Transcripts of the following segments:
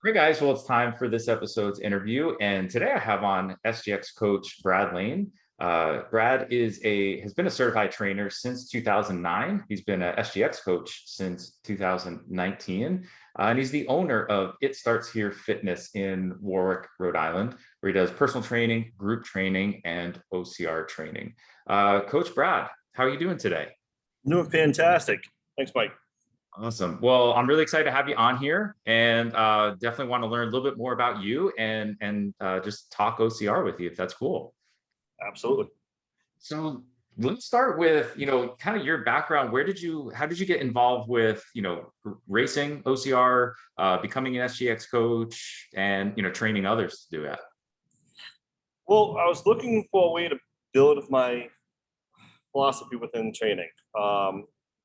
Hey guys, well, it's time for this episode's interview, and today I have on SGX coach Brad Lane. Brad has been a certified trainer since 2009. He's been a SGX coach since 2019, and he's the owner of It Starts Here Fitness in Warwick, Rhode Island, where he does personal training, group training, and OCR training. Coach Brad, how are you doing today? Doing fantastic. Thanks, Mike. Awesome. Well, I'm really excited to have you on here, and definitely want to learn a little bit more about you and just talk OCR with you, if that's cool. Absolutely. So let's start with kind of your background. How did you get involved with racing OCR, becoming an SGX coach, and training others to do that? Well, I was looking for a way to build my philosophy within training,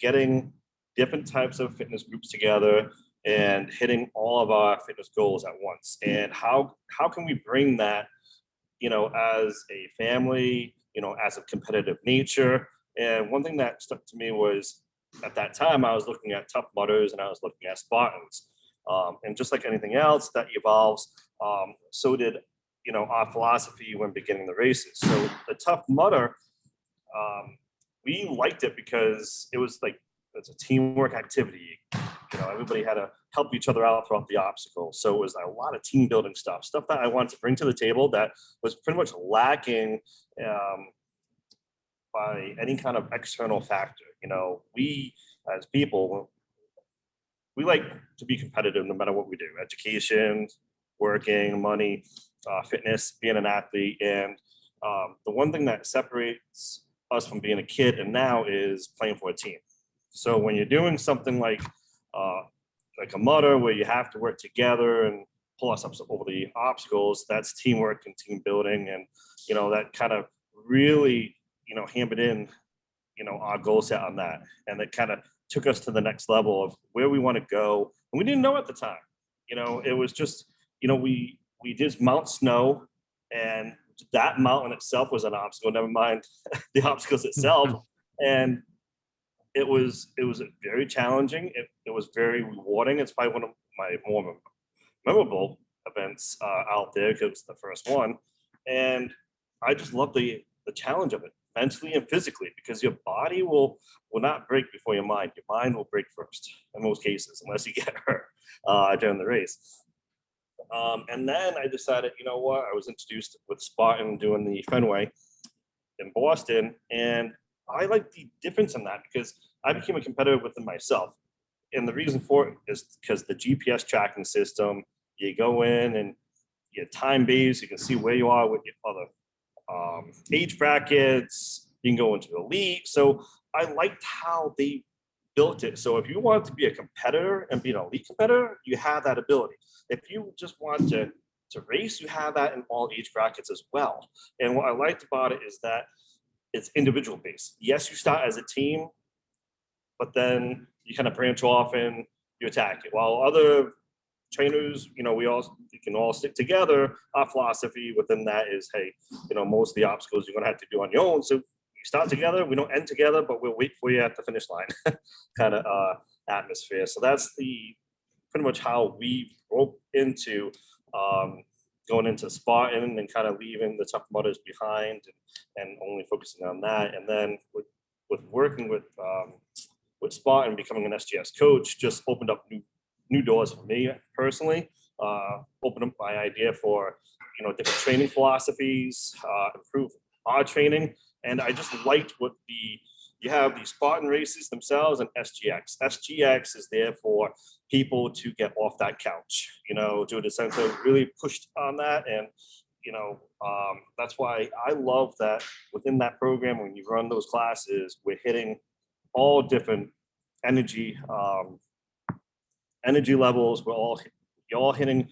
getting different types of fitness groups together and hitting all of our fitness goals at once. And how can we bring that, as a family, as a competitive nature. And one thing that stuck to me was at that time I was looking at Tough Mudders and I was looking at Spartans. And just like anything else that evolves, so did our philosophy when beginning the races. So the Tough Mudder, we liked it because it was like it's a teamwork activity. Everybody had to help each other out throughout the obstacles. So it was a lot of team building stuff that I wanted to bring to the table that was pretty much lacking by any kind of external factor. We as people, we like to be competitive no matter what we do: education, working, money, fitness, being an athlete. And the one thing that separates us from being a kid and now is playing for a team. So when you're doing something like a mutter where you have to work together and pull ourselves over the obstacles, that's teamwork and team building. And, that kind of really, hammered in, our goal set on that. And that kind of took us to the next level of where we want to go. And we didn't know at the time, it was just, we did Mount Snow, and that mountain itself was an obstacle, never mind the obstacles itself. And it was very challenging. It was very rewarding. It's probably one of my more memorable events out there because it was the first one. And I just love the challenge of it, mentally and physically, because your body will not break before your mind. Your mind will break first in most cases, unless you get hurt during the race. And then I decided, I was introduced with Spartan doing the Fenway in Boston, and I like the difference in that because I became a competitor within myself. And the reason for it is because the GPS tracking system, you go in and you're time-based, you can see where you are with your other age brackets, you can go into elite. So I liked how they built it. So if you want to be a competitor and be an elite competitor, you have that ability. If you just want to race, you have that in all age brackets as well. And what I liked about it is that it's individual based. Yes, you start as a team, but then you kind of branch off and you attack it. While other trainers, we can all stick together. Our philosophy within that is, hey, most of the obstacles you're gonna have to do on your own. So we start together, we don't end together, but we'll wait for you at the finish line kind of atmosphere. So that's pretty much how we broke into going into Spartan and kind of leaving the Tough Mudders behind and only focusing on that. And then with working with Spartan, becoming an SGS coach just opened up new doors for me personally. Opened up my idea for different training philosophies, improve our training, and I just liked what you have the Spartan races themselves and SGX. SGX is there for people to get off that couch, to the sense of really pushed on that. And, that's why I love that within that program, when you run those classes, we're hitting all different energy levels. You're all hitting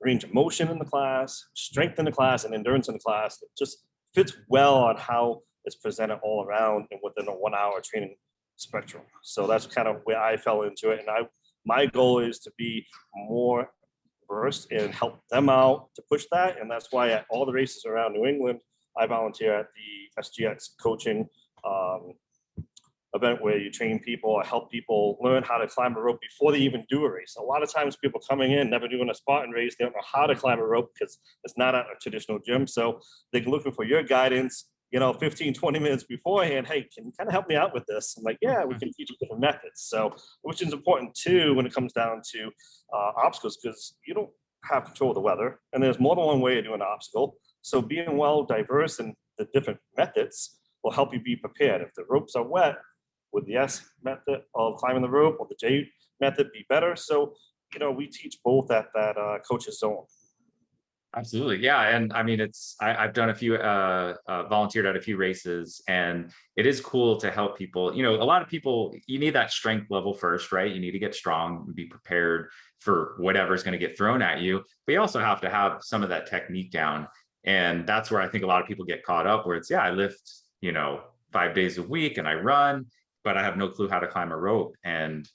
range of motion in the class, strength in the class, and endurance in the class. It just fits well on how it's presented all around and within a 1 hour training spectrum. So that's kind of where I fell into it. And my goal is to be more versed and help them out to push that. And that's why at all the races around New England, I volunteer at the SGX coaching event where you train people or help people learn how to climb a rope before they even do a race. A lot of times people coming in, never doing a Spartan race, they don't know how to climb a rope because it's not at a traditional gym. So they're looking for your guidance, 15, 20 minutes beforehand. Hey, can you kind of help me out with this? I'm like, yeah, we can teach you different methods. So, which is important too, when it comes down to obstacles, because you don't have control of the weather and there's more than one way to do an obstacle. So being well diverse in the different methods will help you be prepared. If the ropes are wet, would the S method of climbing the rope or the J method be better? So, we teach both at that coach's zone. Absolutely. Yeah. And I mean, I've done a few, volunteered at a few races, and it is cool to help people. A lot of people, you need that strength level first, right? You need to get strong and be prepared for whatever's going to get thrown at you. But you also have to have some of that technique down. And that's where I think a lot of people get caught up, where it's, yeah, I lift, 5 days a week and I run, but I have no clue how to climb a rope. And,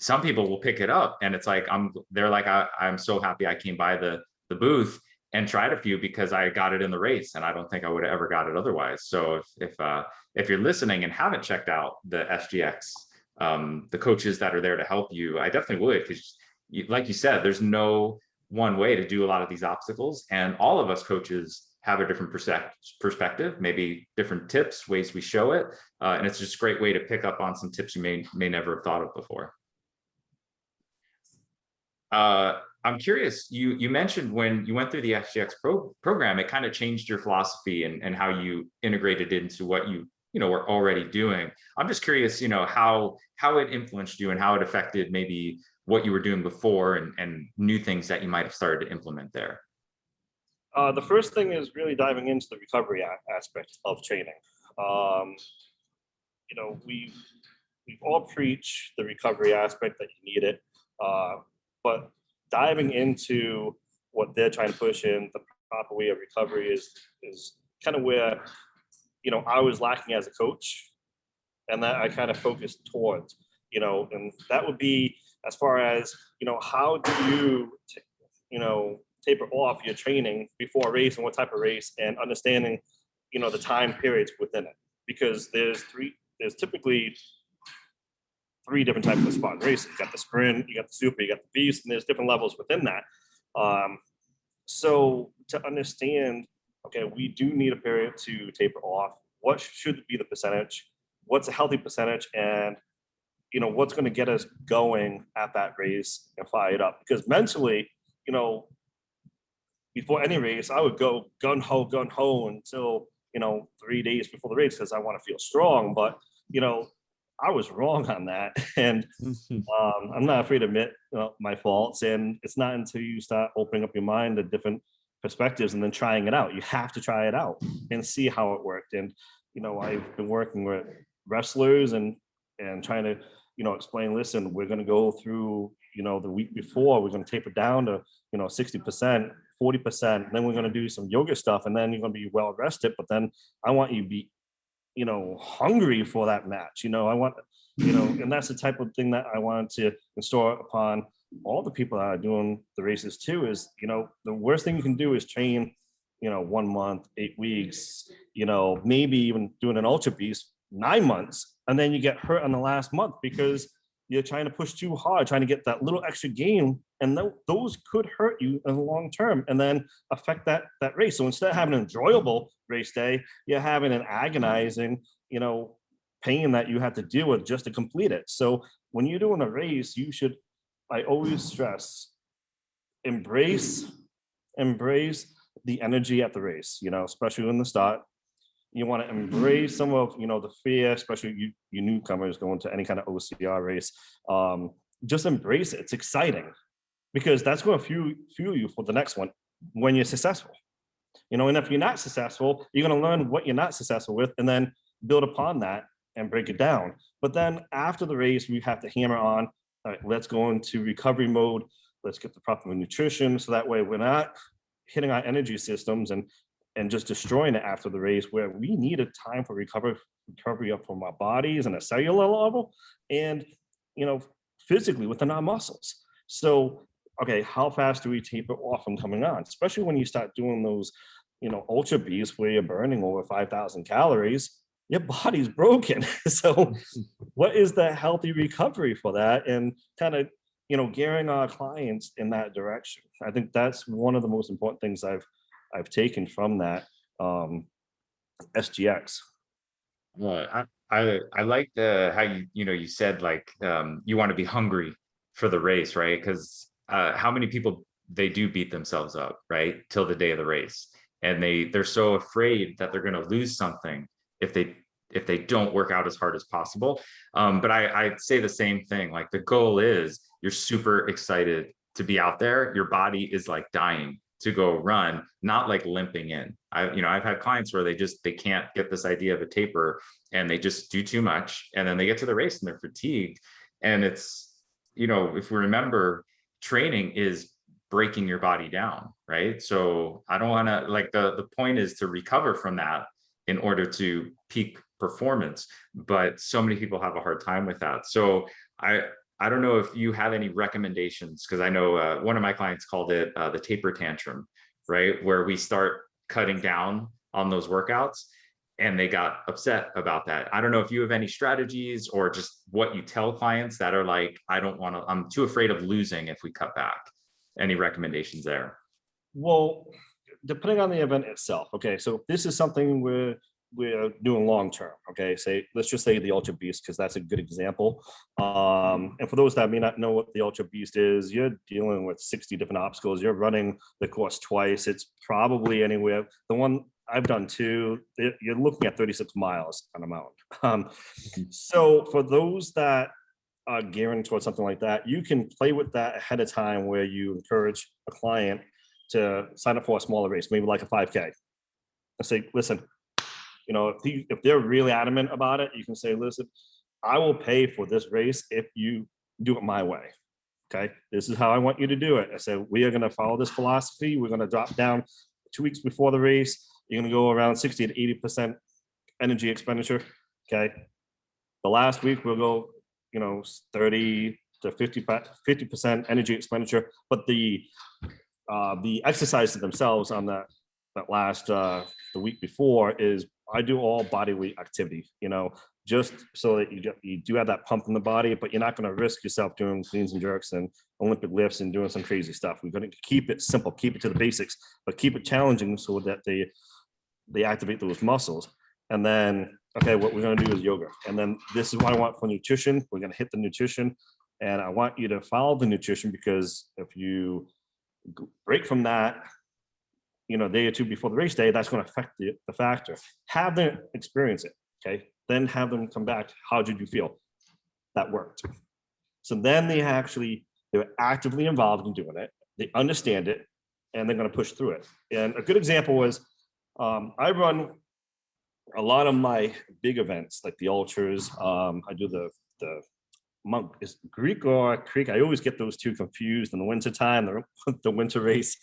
some people will pick it up and it's like, they're like, I'm so happy I came by the booth and tried a few because I got it in the race, and I don't think I would have ever got it otherwise. So if you're listening and haven't checked out the SGX, the coaches that are there to help you, I definitely would, because like you said, there's no one way to do a lot of these obstacles, and all of us coaches have a different perspective, maybe different tips, ways we show it, and it's just a great way to pick up on some tips you may never have thought of before. I'm curious, you mentioned when you went through the SGX program, it kind of changed your philosophy and how you integrated into what you were already doing. I'm just curious, how it influenced you and how it affected maybe what you were doing before and new things that you might have started to implement there. The first thing is really diving into the recovery aspect of training. We've all preached the recovery aspect, that you need it. But diving into what they're trying to push in, the proper way of recovery is kind of where, I was lacking as a coach, and that I kind of focused towards, and that would be as far as, how do you, taper off your training before a race and what type of race, and understanding, the time periods within it, because there's typically 3 different types of Spartan races. You got the sprint, you got the super, you got the beast, and there's different levels within that. So to understand, okay, we do need a period to taper off. What should be the percentage? What's a healthy percentage? And, what's going to get us going at that race and fire it up? Because mentally, before any race, I would go gun ho until, 3 days before the race, because I want to feel strong. But, I was wrong on that. And I'm not afraid to admit my faults. And it's not until you start opening up your mind to different perspectives and then trying it out. You have to try it out and see how it worked. And, I've been working with wrestlers and trying to, explain, listen, we're going to go through, the week before, we're going to taper down to, 60%, 40%. Then we're going to do some yoga stuff, and then you're going to be well rested. But then I want you to be, hungry for that match. I want, and that's the type of thing that I wanted to install upon all the people that are doing the races too, is, the worst thing you can do is train, 1 month, 8 weeks, maybe even doing an ultra beast 9 months. And then you get hurt on the last month because you're trying to push too hard, trying to get that little extra gain. And those could hurt you in the long term and then affect that race. So instead of having an enjoyable race day, you're having an agonizing, pain that you have to deal with just to complete it. So when you're doing a race, I always stress, embrace the energy at the race, especially in the start. You want to embrace some of, the fear, especially you newcomers going to any kind of OCR race. Just embrace it. It's exciting, because that's going to fuel you for the next one when you're successful. And if you're not successful, you're going to learn what you're not successful with and then build upon that and break it down. But then after the race, we have to hammer on, all right, let's go into recovery mode. Let's get the proper nutrition, so that way we're not hitting our energy systems and just destroying it after the race, where we need a time for recovery up from our bodies and a cellular level and, physically within our muscles. So, okay, how fast do we taper off from coming on? Especially when you start doing those, ultra beasts where you're burning over 5,000 calories. your body's broken. So what is the healthy recovery for that? And kind of, gearing our clients in that direction. I think that's one of the most important things I've taken from that SGX. I like the how you said like you want to be hungry for the race, right? Because how many people they do beat themselves up, right, till the day of the race, and they're so afraid that they're going to lose something if they don't work out as hard as possible. But I'd say the same thing. Like the goal is you're super excited to be out there. Your body is like dying to go run, not like limping in. I've had clients where they can't get this idea of a taper and they just do too much. And then they get to the race and they're fatigued. And it's, if we remember, training is breaking your body down, right? So I don't want to like the point is to recover from that in order to peak performance. But so many people have a hard time with that. So I don't know if you have any recommendations, because I know one of my clients called it the taper tantrum, right? Where we start cutting down on those workouts and they got upset about that. I don't know if you have any strategies or just what you tell clients that are like, I'm too afraid of losing if we cut back. Any recommendations there? Well, depending on the event itself. Okay, so if this is something we're doing long term. Okay, let's just say the Ultra Beast, because that's a good example. And for those that may not know what the Ultra Beast is, you're dealing with 60 different obstacles. You're running the course twice. It's probably anywhere. The one I've done too, you're looking at 36 miles on a mountain. So for those that are gearing towards something like that, you can play with that ahead of time, where you encourage a client to sign up for a smaller race, maybe like a 5K. And say, listen, if they're really adamant about it, you can say, listen, I will pay for this race if you do it my way. Okay, this is how I want you to do it. I said, we are going to follow this philosophy. We're going to drop down 2 weeks before the race. You're going to go around 60 to 80% energy expenditure. Okay, the last week we'll go 30 to 50% energy expenditure, but the exercises themselves on that last the week before is I do all body weight activity, just so that you do have that pump in the body, but you're not going to risk yourself doing cleans and jerks and Olympic lifts and doing some crazy stuff. We're going to keep it simple, keep it to the basics, but keep it challenging so that they activate those muscles. And then, okay, what we're going to do is yoga. And then this is what I want for nutrition. We're going to hit the nutrition, and I want you to follow the nutrition, because if you break from that, day or two before the race day, that's going to affect the factor. Have them experience it, okay? Then have them come back. How did you feel? That worked. So then they're actively involved in doing it. They understand it, and they're going to push through it. And a good example was I run a lot of my big events, like the ultras. I do the monk is Greek or Creek. I always get those two confused in the wintertime, the winter race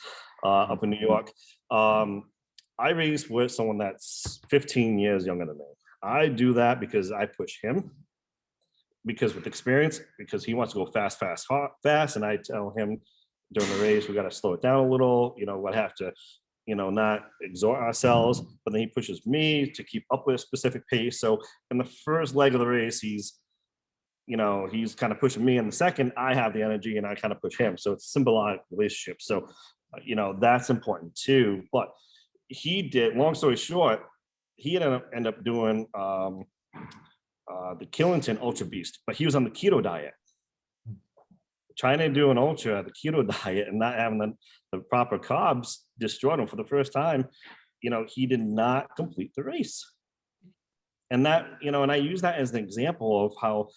up in New York. I race with someone that's 15 years younger than me. I do that because I push him, because with experience, because he wants to go fast. And I tell him during the race, we got to slow it down a little, we'll have to, not exhort ourselves, but then he pushes me to keep up with a specific pace. So in the first leg of the race, he's kind of pushing me. In the second, I have the energy and I kind of push him. So it's a symbiotic relationship. So, that's important too. But he did, long story short, he ended up doing the Killington Ultra Beast, but he was on the keto diet. Trying to do an ultra, the keto diet, and not having the proper carbs destroyed him for the first time. He did not complete the race. And that, and I use that as an example of how,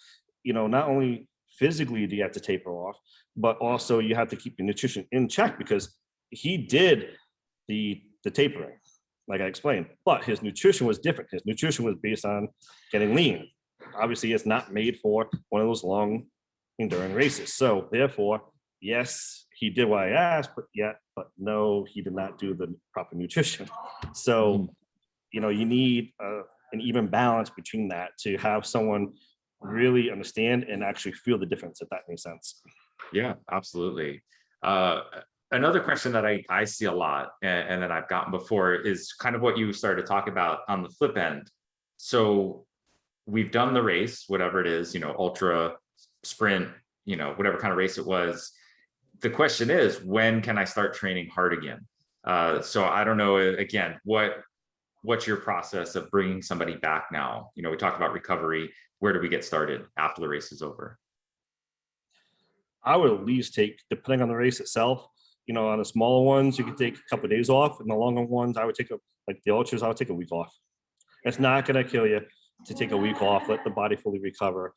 not only physically do you have to taper off, but also you have to keep your nutrition in check, because he did the tapering, like I explained, but his nutrition was different. His nutrition was based on getting lean. Obviously, it's not made for one of those long enduring races. So therefore, yes, he did what I asked, but no, he did not do the proper nutrition. So, you need an even balance between that to have someone really understand and actually feel the difference, if that makes sense. Yeah, absolutely. Another question that I see a lot and that I've gotten before is kind of what you started to talk about on the flip end. So we've done the race, whatever it is, ultra, sprint, whatever kind of race it was. The question is, when can I start training hard again? So I don't know, again, what's your process of bringing somebody back now? We talked about recovery. Where do we get started after the race is over? I would at least take, depending on the race itself, on the smaller ones, you could take a couple of days off, and the longer ones, I would take like the ultras, I would take a week off. It's not going to kill you to take a week off, let the body fully recover,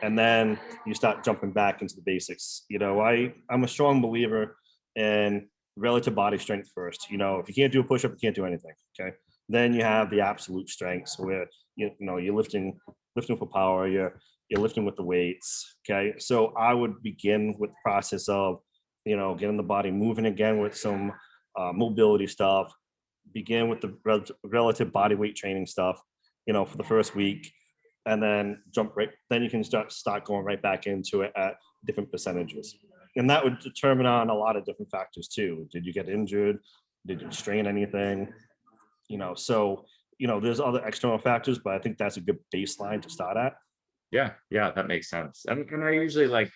and then you start jumping back into the basics. I'm a strong believer in relative body strength first. If you can't do a push-up, you can't do anything. Okay. Then you have the absolute strengths where, you're lifting for power, you're lifting with the weights. Okay. So I would begin with the process of, getting the body moving again with some mobility stuff, begin with the relative body weight training stuff, for the first week, and then then you can start going right back into it at different percentages. And that would determine on a lot of different factors too. Did you get injured? Did you strain anything? So, there's other external factors, but I think that's a good baseline to start at. Yeah, that makes sense. And I usually like,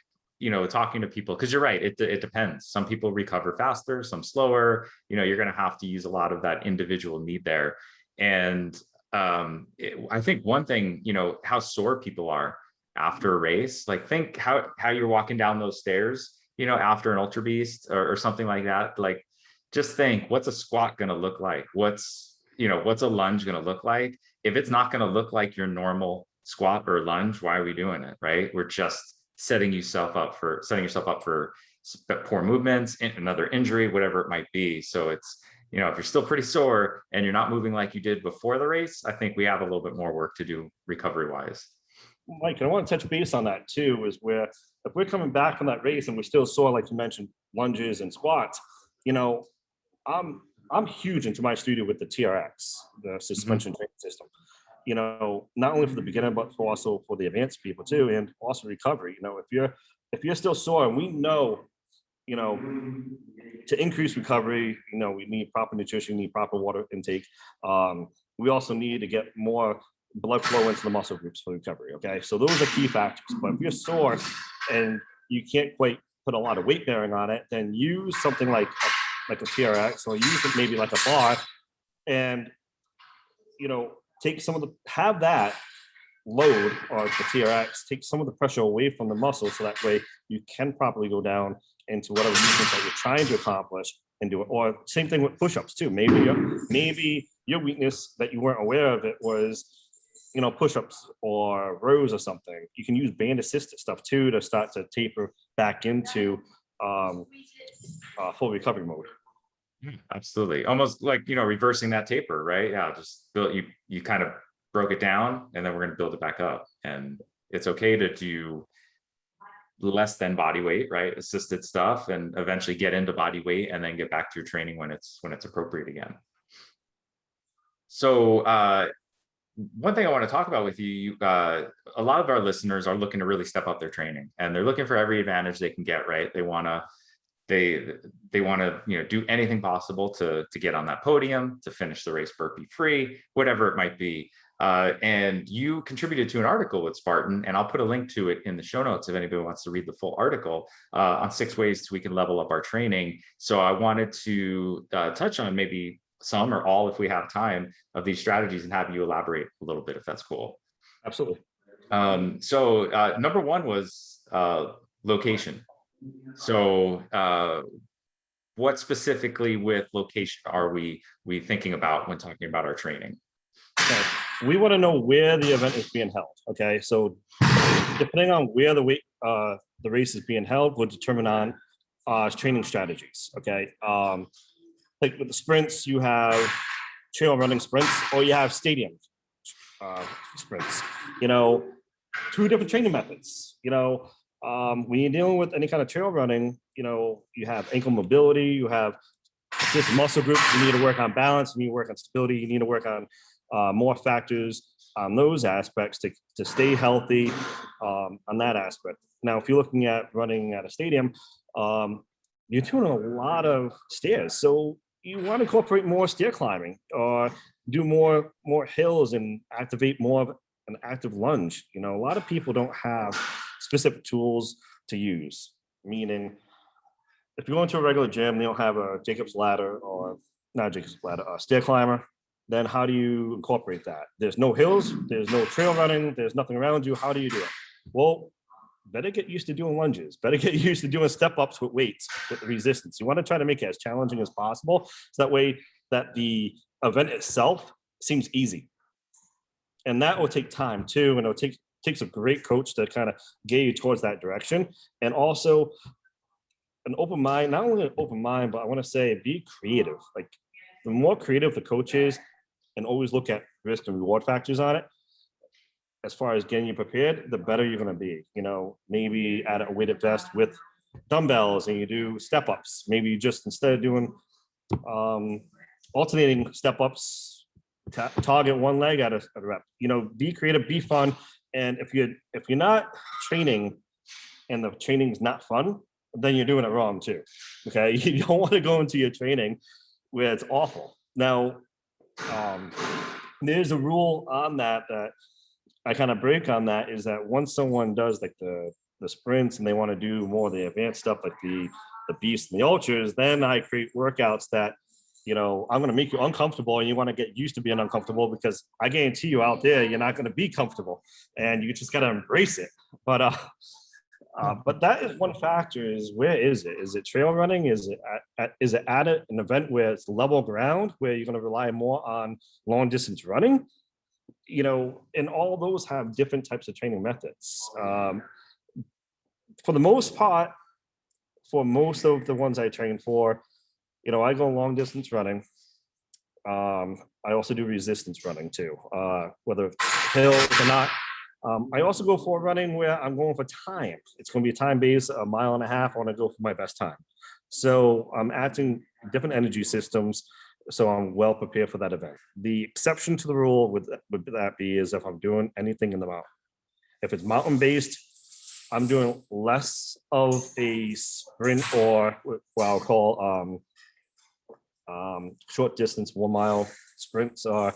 talking to people, because you're right, it depends. Some people recover faster, some slower. You're going to have to use a lot of that individual need there. And I think one thing, how sore people are after a race. Like, think how you're walking down those stairs, after an ultra beast or something like that. Like, just think, what's a squat going to look like? What's a lunge going to look like? If it's not going to look like your normal squat or lunge, why are we doing it? Right? We're just setting yourself up for poor movements, another injury, whatever it might be. So it's, if you're still pretty sore and you're not moving like you did before the race, I think we have a little bit more work to do recovery wise. Mike, I want to touch base on that too, is where if we're coming back from that race and we still saw, like you mentioned, lunges and squats, I'm huge into my studio with the TRX, the suspension training system. Not only for the beginner, but also for the advanced people too, and also recovery. If you're still sore, and we know, to increase recovery, we need proper nutrition, we need proper water intake. We also need to get more blood flow into the muscle groups for recovery. Okay, so those are key factors. But if you're sore and you can't quite put a lot of weight bearing on it, then use something like a TRX, or use it maybe like a bar, and take have that load, or the TRX, take some of the pressure away from the muscle, so that way you can properly go down into whatever movement that you're trying to accomplish and do it. Or same thing with push-ups too. Maybe your weakness that you weren't aware of it was, push-ups or rows or something. You can use band assisted stuff too to start to taper back into full recovery mode. Absolutely. Almost like, reversing that taper, right? Yeah. Just you kind of broke it down, and then we're going to build it back up. And it's okay to do less than body weight, right? Assisted stuff, and eventually get into body weight, and then get back to your training when it's appropriate again. So one thing I want to talk about with you, a lot of our listeners are looking to really step up their training, and they're looking for every advantage they can get, right? They want to do anything possible to get on that podium, to finish the race burpee free, whatever it might be. And you contributed to an article with Spartan, and I'll put a link to it in the show notes if anybody wants to read the full article, on 6 ways we can level up our training. So I wanted to touch on maybe some or all, if we have time, of these strategies, and have you elaborate a little bit, if that's cool. Absolutely. So number one was location. So what specifically with location are we thinking about when talking about our training? Okay. We want to know where the event is being held. Okay, so depending on where the race is being held will determine on training strategies. Okay, like with the sprints, you have trail running sprints, or you have stadium sprints. Two different training methods. When you're dealing with any kind of trail running, you have ankle mobility, you have just muscle groups. You need to work on balance, you need to work on stability, you need to work on more factors on those aspects to stay healthy on that aspect. Now, if you're looking at running at a stadium, you're doing a lot of stairs. So you want to incorporate more stair climbing, or do more hills and activate more of an active lunge. You know, a lot of people don't have specific tools to use, meaning if you go into a regular gym, they don't have a Jacob's ladder, or not Jacob's ladder, a stair climber, then how do you incorporate that? There's no hills, there's no trail running, there's nothing around you. How do you do it? Well, better get used to doing lunges, better get used to doing step ups with weights, with the resistance. You want to try to make it as challenging as possible, so that way that the event itself seems easy. And that will take time too, and takes a great coach to kind of get you towards that direction. And also an open mind, not only an open mind, but I want to say be creative. Like, the more creative the coach is, and always look at risk and reward factors on it, as far as getting you prepared, the better you're going to be. You know, maybe add a weighted vest with dumbbells and you do step ups. Maybe you just, instead of doing alternating step ups, target one leg at a rep. You know, be creative, be fun. And if you're not training and the training's not fun, then you're doing it wrong too. Okay, you don't want to go into your training where it's awful. Now, there's a rule on that I kind of break on, that is that once someone does like the sprints and they want to do more of the advanced stuff, like the beast and the ultras, then I create workouts that, you know, I'm going to make you uncomfortable, and you want to get used to being uncomfortable, because I guarantee you out there, you're not going to be comfortable, and you just got to embrace it. But that is one factor, is where is it? Is it trail running? Is it at an event where it's level ground, where you're going to rely more on long distance running? You know, and all those have different types of training methods. For the most part, for most of the ones I train for, you know, I go long distance running. I also do resistance running too, whether hills or not. I also go for running where I'm going for time. It's going to be a time base, a mile and a half. I want to go for my best time. So I'm adding different energy systems, so I'm well prepared for that event. The exception to the rule would that be is if I'm doing anything in the mountain. If it's mountain based, I'm doing less of a sprint, or what I'll call short distance 1 mile sprints or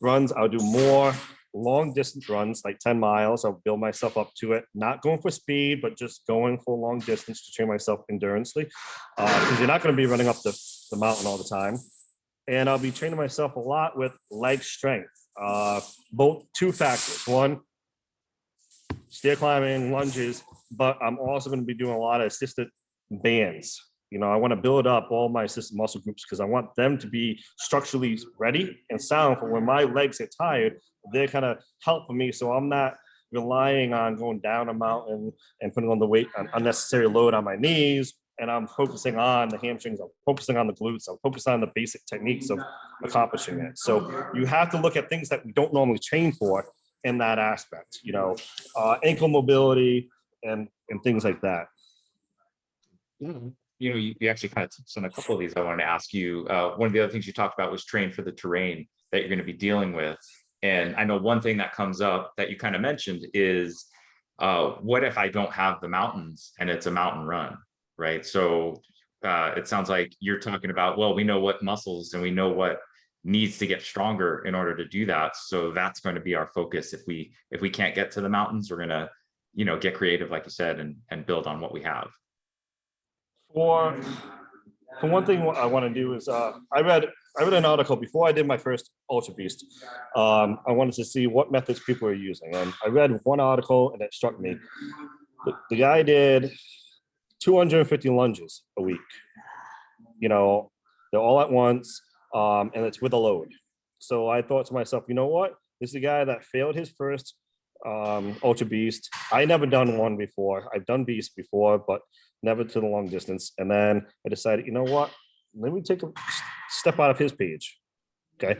runs. I'll do more long distance runs, like 10 miles. I'll build myself up to it, not going for speed, but just going for long distance to train myself endurance-ly, because you're not going to be running up the mountain all the time. And I'll be training myself a lot with leg strength, both two factors. One, stair climbing, lunges, but I'm also going to be doing a lot of assisted bands. You know, I want to build up all my assisted muscle groups, because I want them to be structurally ready and sound for when my legs get tired. They're kind of helping me, so I'm not relying on going down a mountain and putting on the weight, an unnecessary load on my knees. And I'm focusing on the hamstrings, I'm focusing on the glutes, I'm focusing on the basic techniques of accomplishing it. So you have to look at things that we don't normally train for in that aspect, you know, ankle mobility and things like that. You know, you actually kind of touched on a couple of these. I wanted to ask you, one of the other things you talked about was train for the terrain that you're going to be dealing with. And I know one thing that comes up that you kind of mentioned is, what if I don't have the mountains and it's a mountain run? Right. So it sounds like you're talking about, well, we know what muscles and we know what needs to get stronger in order to do that. So that's going to be our focus. If we can't get to the mountains, we're going to, you know, get creative, like you said, and build on what we have. For one thing, what I want to do is I read an article before I did my first Ultra Beast. I wanted to see what methods people are using, and I read one article and it struck me. The guy did 250 lunges a week. You know, they're all at once, and it's with a load. So I thought to myself, you know what? This is a guy that failed his first Ultra Beast. I never done one before. I've done Beast before, but never to the long distance. And then I decided, you know what? Let me take a step out of his page. Okay.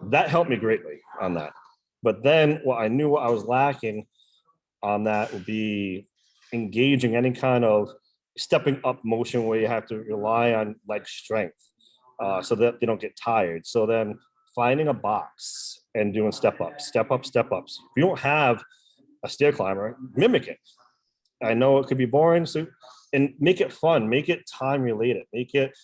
That helped me greatly on that. But then what I knew what I was lacking on that would be engaging any kind of stepping up motion where you have to rely on leg strength, so that they don't get tired. So then finding a box and doing step ups, step ups, step ups. If you don't have a stair climber, mimic it. I know it could be boring. So and make it fun, make it time related, make it,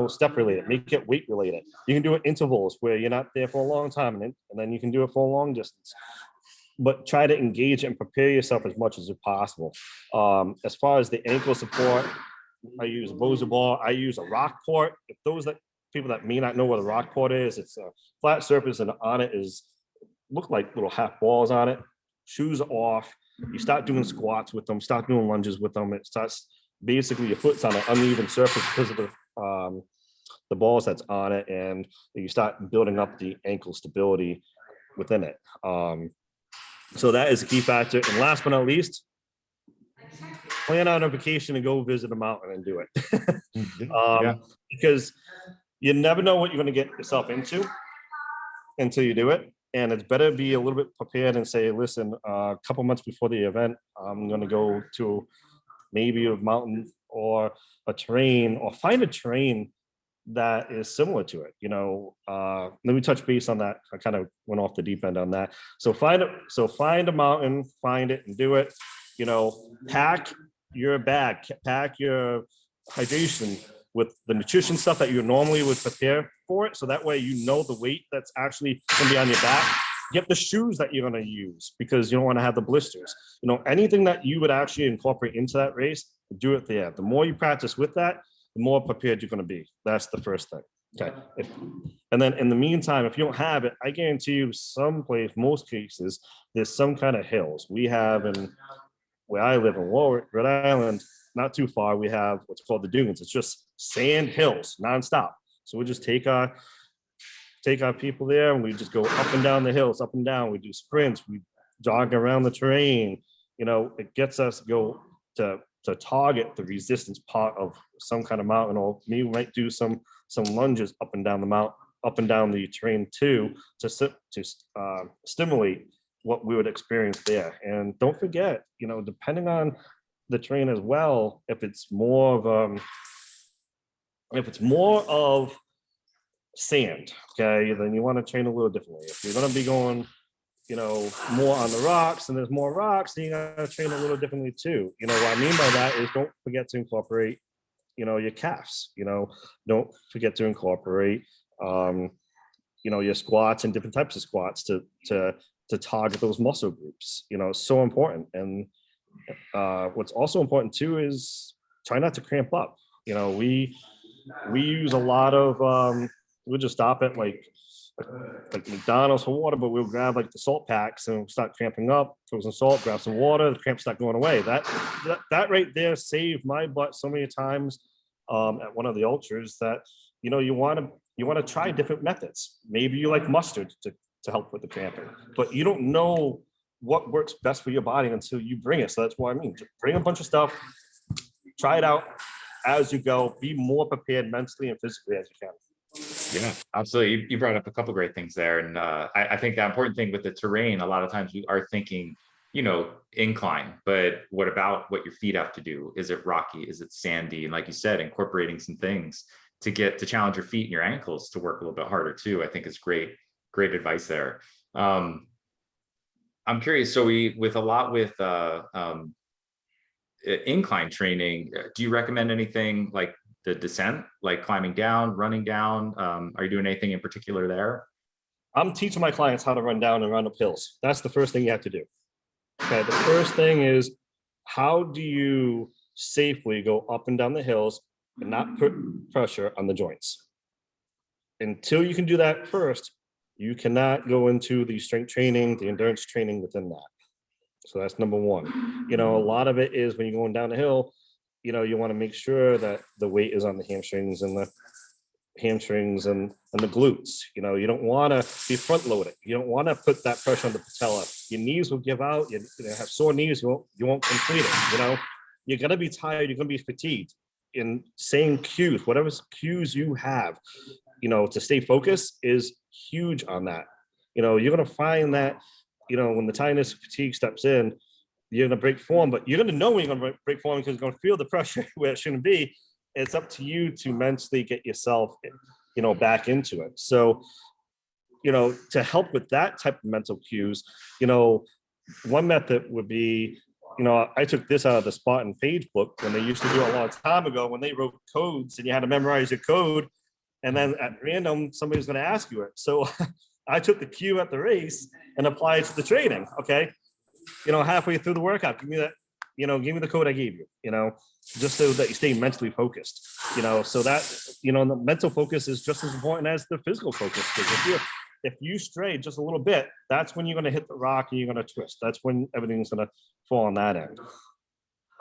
step related, make it weight related. You can do it intervals where you're not there for a long time, and then you can do it for a long distance. But try to engage and prepare yourself as much as possible. As far as the ankle support, I use Boza ball. I use a rock port. If those that people that may not know what a rock port is, it's a flat surface, and on it is look like little half balls on it. Shoes are off. You start doing squats with them, start doing lunges with them. It starts basically your foot's on an uneven surface because of the balls that's on it, and you start building up the ankle stability within it. So that is a key factor. And last but not least, plan out a vacation and go visit a mountain and do it. Because you never know what you're going to get yourself into until you do it. And it's better be a little bit prepared and say, listen, a couple months before the event, I'm going to go to maybe a mountain or a terrain, or find a terrain that is similar to it. Let me touch base on that. I kind of went off the deep end on that. So find a mountain, find it and do it. Pack your bag, pack your hydration with the nutrition stuff that you normally would prepare for it. So that way, the weight that's actually going to be on your back. Get the shoes that you're going to use, because you don't want to have the blisters. Anything that you would actually incorporate into that race, do it there. The more you practice with that, the more prepared you're going to be. That's the first thing. Okay. And then in the meantime, if you don't have it, I guarantee you most cases, there's some kind of hills. We have where I live in Warwick, Rhode Island, not too far, we have what's called the dunes. It's just sand hills nonstop. So we just take our people there, and we just go up and down the hills, up and down. We do sprints, we jog around the terrain. It gets us go to target the resistance part of some kind of mountain, or maybe we might do some lunges up and down the mountain, up and down the terrain too, to stimulate what we would experience there. And don't forget, depending on the terrain as well, if it's more of sand, okay, then you want to train a little differently. If you're going to be going more on the rocks, and there's more rocks, then you got to train a little differently too. What I mean by that is, don't forget to incorporate your calves. Don't forget to incorporate your squats and different types of squats to target those muscle groups. It's so important. And what's also important too is try not to cramp up. We use a lot of we'll just stop at like McDonald's for water, but we'll grab like the salt packs and start cramping up, throw some salt, grab some water, the cramps start going away. That right there saved my butt so many times at one of the ultras, that you want to try different methods. Maybe you like mustard to help with the cramping, but you don't know what works best for your body until you bring it. So that's what I mean. Just bring a bunch of stuff, try it out as you go, be more prepared mentally and physically as you can. Yeah, absolutely. You brought up a couple great things there. And I think the important thing with the terrain, a lot of times we are thinking, incline, but what about what your feet have to do? Is it rocky? Is it sandy? And like you said, incorporating some things to challenge your feet and your ankles to work a little bit harder too, I think is great advice there. I'm curious. So with incline training, do you recommend anything like the descent, like climbing down, running down? Are you doing anything in particular there? I'm teaching my clients how to run down and run up hills. That's the first thing you have to do. Okay, the first thing is, how do you safely go up and down the hills and not put pressure on the joints? Until you can do that first, you cannot go into the strength training, the endurance training within that. So that's number one. A lot of it is when you're going down the hill, you want to make sure that the weight is on the hamstrings and the glutes. You don't want to be front loaded. You don't want to put that pressure on the patella. Your knees will give out. You have sore knees. You won't complete it. You're going to be tired. You're going to be fatigued. In same cues, whatever cues you have, to stay focused is huge on that. You're going to find that, when the tiredness fatigue steps in, you're going to break form, but you're going to know when you're going to break form, because you're going to feel the pressure where it shouldn't be. It's up to you to mentally get yourself, back into it. So, to help with that type of mental cues, one method would be, I took this out of the Spartan page book when they used to do it a long time ago when they wrote codes and you had to memorize your code. And then at random, somebody's going to ask you it. So I took the cue at the race and applied it to the training. Okay. Halfway through the workout, give me the code I gave you, just so that you stay mentally focused, so that, the mental focus is just as important as the physical focus. Because if you stray just a little bit, that's when you're going to hit the rock and you're going to twist. That's when everything's going to fall on that end.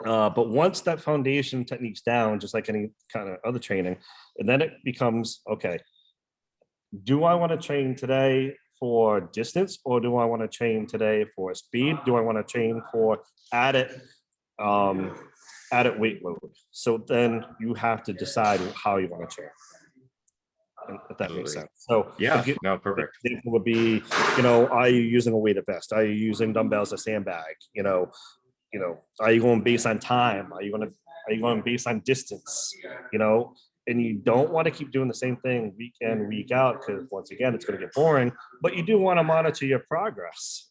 But once that foundation technique's down, just like any kind of other training, and then it becomes, okay, do I want to train today for distance, or do I want to train today for speed? Do I want to train for added weight load? So then you have to decide how you want to train. If that makes sense. So yeah, no, perfect. Example would be, are you using a weighted vest? Are you using dumbbells as a sandbag? Are you going based on time? Are you going based on distance? And you don't want to keep doing the same thing week in, week out, because once again, it's going to get boring, but you do want to monitor your progress,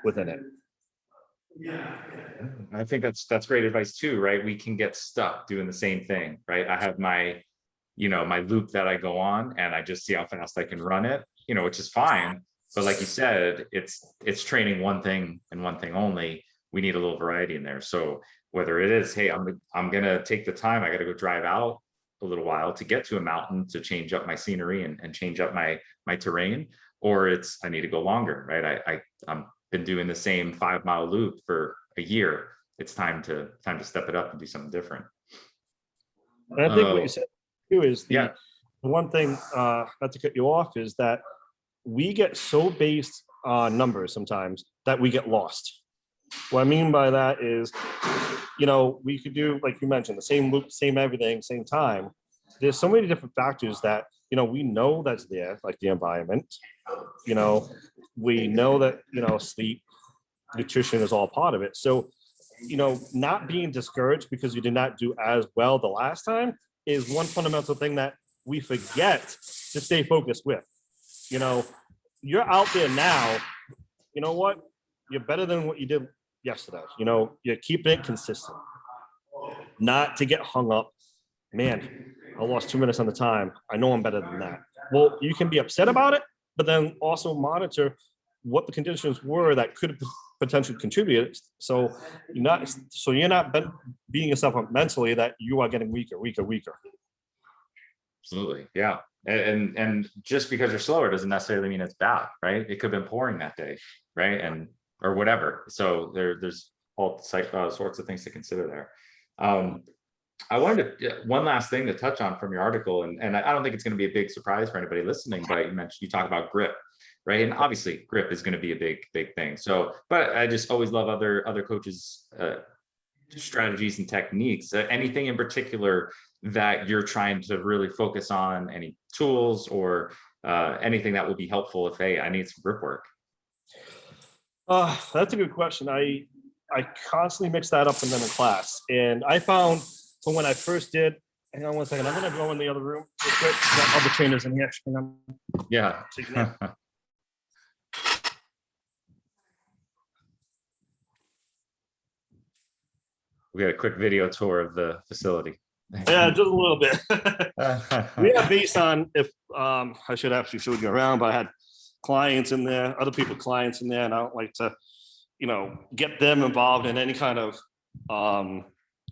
within it. I think that's great advice too, right? We can get stuck doing the same thing, right? I have my loop that I go on and I just see how fast I can run it, which is fine. But like you said, it's training one thing and one thing only. We need a little variety in there. So whether it is, hey, I'm going to take the time, I got to go drive out a little while to get to a mountain to change up my scenery and change up my terrain, or it's, I need to go longer, right? I'm been doing the same 5-mile loop for a year. It's time to step it up and do something different. And I think what you said too is the one thing, not to cut you off, is that we get so based on numbers sometimes that we get lost. What I mean by that is, we could do, like you mentioned, the same loop, same everything, same time. There's so many different factors that, we know that's there, like the environment, we know that, sleep, nutrition is all part of it. So, not being discouraged because you did not do as well the last time is one fundamental thing that we forget to stay focused with. You're out there now, you know what? You're better than what you did yesterday. You're keeping it consistent. Not to get hung up. Man, I lost 2 minutes on the time. I know I'm better than that. Well, you can be upset about it, but then also monitor what the conditions were that could have potentially contributed. So you're not beating yourself up mentally that you are getting weaker. Absolutely. Yeah. And just because you're slower doesn't necessarily mean it's bad, right? It could have been pouring that day, right? Or whatever. So there's all sorts of things to consider there. I wanted to, one last thing to touch on from your article, and I don't think it's going to be a big surprise for anybody listening, but you talk about grip, right? And obviously grip is going to be a big thing. So, but I just always love other coaches' strategies and techniques. Anything in particular that you're trying to really focus on, any tools or anything that will be helpful if, hey, I need some grip work? That's a good question. I constantly mix that up in class, and I found from when I first did. Hang on one second. I'm going to go in the other room real quick. Got other trainers in here. Yeah. We got a quick video tour of the facility. Yeah, just a little bit. We have based on, if I should actually show you around, but I had clients in there, other people clients in there, and I don't like to, get them involved in any kind of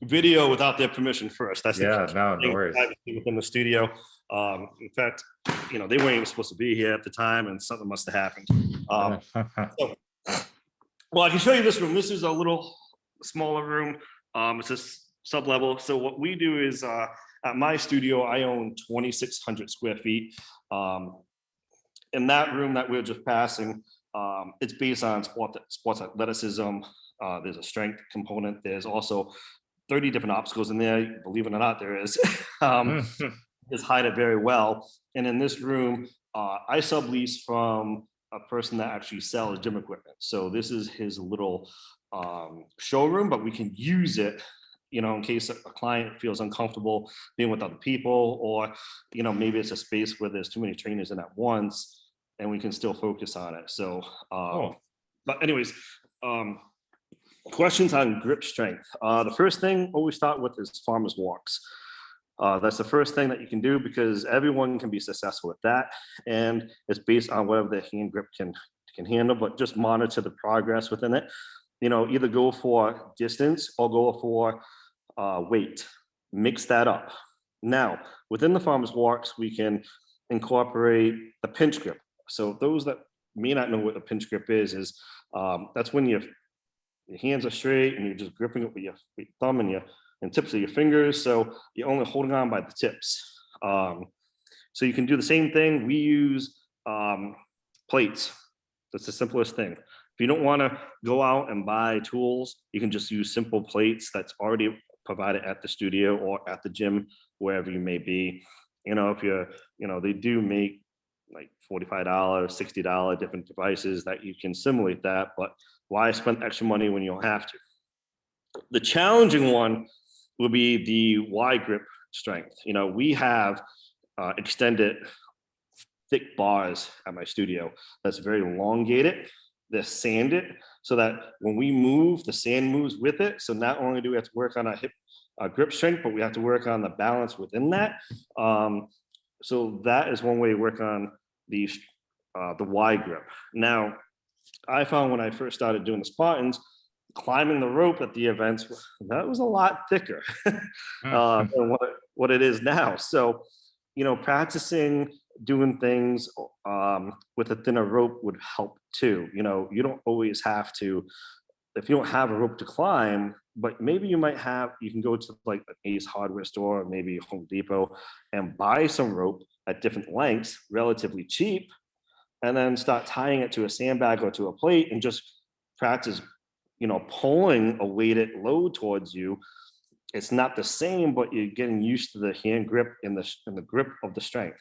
video without their permission first. That's no worries. Within the studio. In fact, they weren't even supposed to be here at the time, and something must have happened. Well, I can show you this room. This is a little smaller room. It's a sub-level. So what we do is at my studio, I own 2,600 square feet. In that room that we're just passing, it's based on sports athleticism. There's a strength component. There's also 30 different obstacles in there. Believe it or not, there is. It's hide it very well. And in this room, I sublease from a person that actually sells gym equipment. So this is his little showroom, but we can use it, in case a client feels uncomfortable being with other people, or, maybe it's a space where there's too many trainers in at once and we can still focus on it. So, but anyways, Questions on grip strength. The first thing always start with is farmer's walks. That's the first thing that you can do because everyone can be successful at that. And it's based on whatever the hand grip can handle, but just monitor the progress within it. Either go for distance or go for weight. Mix that up. Now, within the farmer's walks, we can incorporate the pinch grip. So those that may not know what a pinch grip is that's when your hands are straight and you're just gripping it with your thumb and tips of your fingers. So you're only holding on by the tips. So you can do the same thing. We use plates. That's the simplest thing. If you don't want to go out and buy tools, you can just use simple plates that's already provided at the studio or at the gym, wherever you may be. If you're, they do make like $45, $60 different devices that you can simulate that, but why spend extra money when you don't have to? The challenging one will be the wide grip strength. We have extended thick bars at my studio that's very elongated. They're sanded so that when we move, the sand moves with it. So not only do we have to work on our hip grip strength, but we have to work on the balance within that. So that is one way to work on the wide grip. Now, I found when I first started doing the Spartans, climbing the rope at the events, that was a lot thicker than what it is now. So, practicing doing things with a thinner rope would help too. You don't always have to, if you don't have a rope to climb, but maybe you can go to like an Ace hardware store or maybe Home Depot and buy some rope at different lengths, relatively cheap, and then start tying it to a sandbag or to a plate and just practice, pulling a weighted load towards you. It's not the same, but you're getting used to the hand grip and the grip of the strength.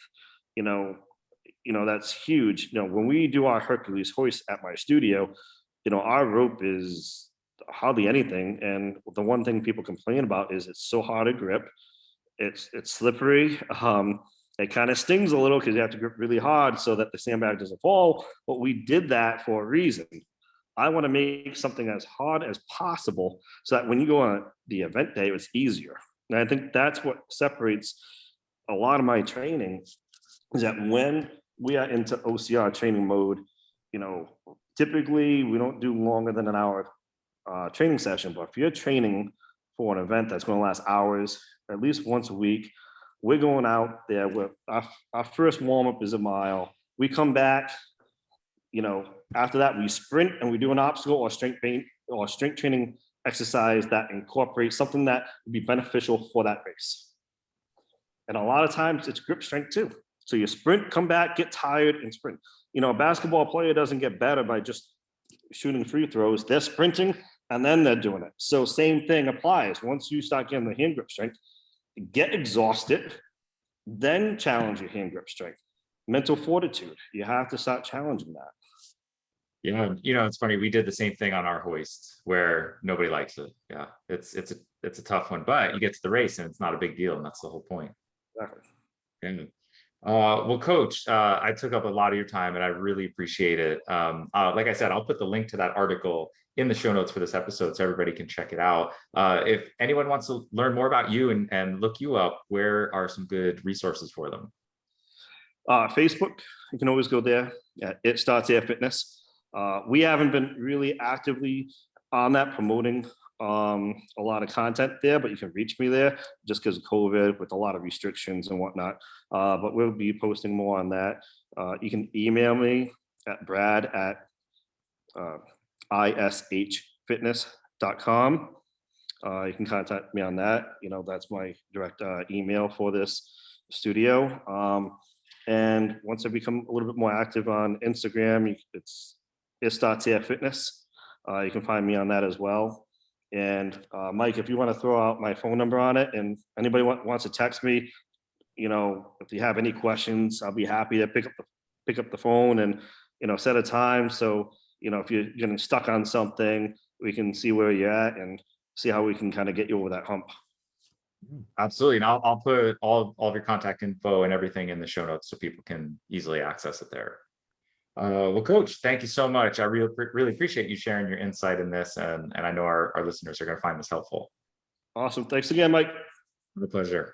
That's huge. When we do our Hercules hoist at my studio, our rope is hardly anything. And the one thing people complain about is it's so hard to grip. It's slippery. It kind of stings a little because you have to grip really hard so that the sandbag doesn't fall. But we did that for a reason. I want to make something as hard as possible so that when you go on the event day, it's easier. And I think that's what separates a lot of my training is that when we are into OCR training mode, typically we don't do longer than an hour training session. But if you're training for an event that's going to last hours, at least once a week, we're going out there with our first warm-up is a mile. We come back, after that we sprint and we do an obstacle or strength training exercise that incorporates something that would be beneficial for that race. And a lot of times it's grip strength too. So you sprint, come back, get tired and sprint. A basketball player doesn't get better by just shooting free throws. They're sprinting and then they're doing it. So same thing applies. Once you start getting the hand grip strength, get exhausted, then challenge your hand grip strength. Mental fortitude, you have to start challenging that. Yeah, it's funny. We did the same thing on our hoist where nobody likes it. Yeah, it's a tough one, but you get to the race and it's not a big deal, and that's the whole point. Exactly. Yeah. Well, Coach, I took up a lot of your time and I really appreciate it. Like I said, I'll put the link to that article in the show notes for this episode so everybody can check it out. If anyone wants to learn more about you and look you up, where are some good resources for them? Facebook, you can always go there. It Starts Here Fitness. We haven't been really actively on that promoting a lot of content there, but you can reach me there just because of COVID with a lot of restrictions and whatnot. But we'll be posting more on that. You can email me at brad@ishfitness.com. You can contact me on that. That's my direct email for this studio. And once I become a little bit more active on Instagram, it's It Starts Here Fitness. You can find me on that as well. And Mike, if you want to throw out my phone number on it, and anybody wants to text me, if you have any questions, I'll be happy to pick up the phone and set a time. So if you're getting stuck on something, we can see where you're at and see how we can kind of get you over that hump. Absolutely, and I'll put all of your contact info and everything in the show notes so people can easily access it there. Well, Coach, thank you so much. I really appreciate you sharing your insight in this, and I know our listeners are going to find this helpful. Awesome. Thanks again, Mike. My pleasure.